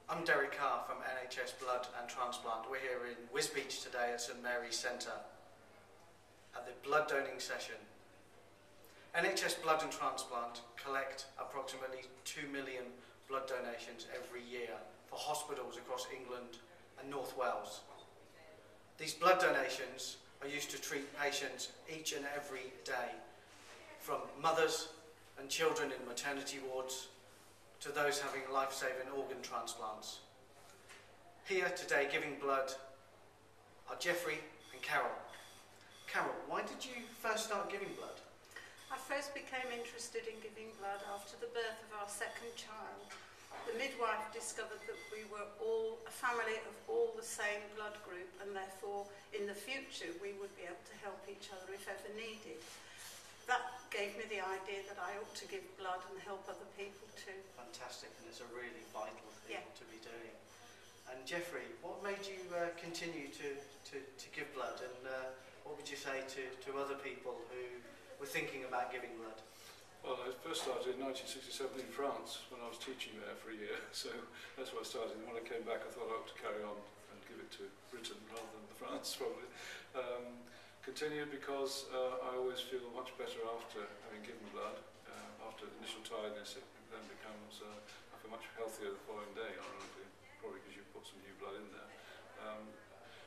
I'm Derek Carr from NHS Blood and Transplant. We're here in Wisbech today at St Mary's Centre at the blood donating session. NHS Blood and Transplant collect approximately 2 million blood donations every year for hospitals across England and North Wales. These blood donations are used to treat patients each and every day, from mothers and children in maternity wards to those having life-saving organ transplants. Here today giving blood are Jeffrey and Carol. Carol, why did you first start giving blood? I first became interested in giving blood after the birth of our second child. The midwife discovered that we were all a family of all the same blood group, and therefore in the future we would be able to help each other if ever needed. That gave me the idea that I ought to give blood and help other people too. Fantastic, and it's a really vital thing to be doing. And Jeffrey, what made you continue to give blood, and what would you say to other people who were thinking about giving blood? Well, I first started in 1967 in France when I was teaching there for a year, so that's where I started. And when I came back I thought I ought to carry on and give it to Britain rather than France probably. Continued because I always feel much better after having given blood. After initial tiredness, it then becomes, I feel much healthier the following day, ironically, probably because you've put some new blood in there.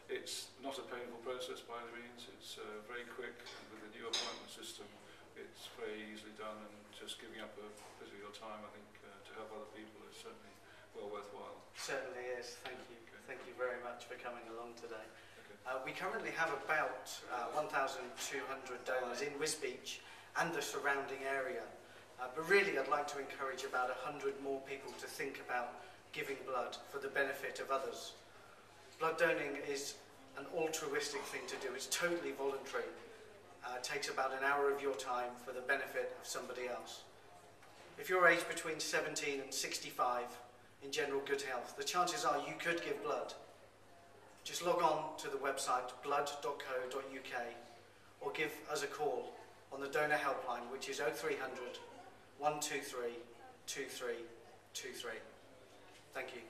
It's not a painful process by any means. It's very quick, and with the new appointment system it's very easily done, and just giving up a bit of your time, I think, to help other people is certainly well worthwhile. Certainly is. Thank you. Okay. Thank you very much for coming along today. Okay. We currently have about 1,200 donors in Wisbech and the surrounding area. But really I'd like to encourage about 100 more people to think about giving blood for the benefit of others. Blood donating is an altruistic thing to do. It's totally voluntary. It takes about an hour of your time for the benefit of somebody else. If you're aged between 17 and 65 in general good health, the chances are you could give blood. Just log on to the website blood.co.uk or give us a call on the donor helpline, which is 0300 123 2323. Thank you.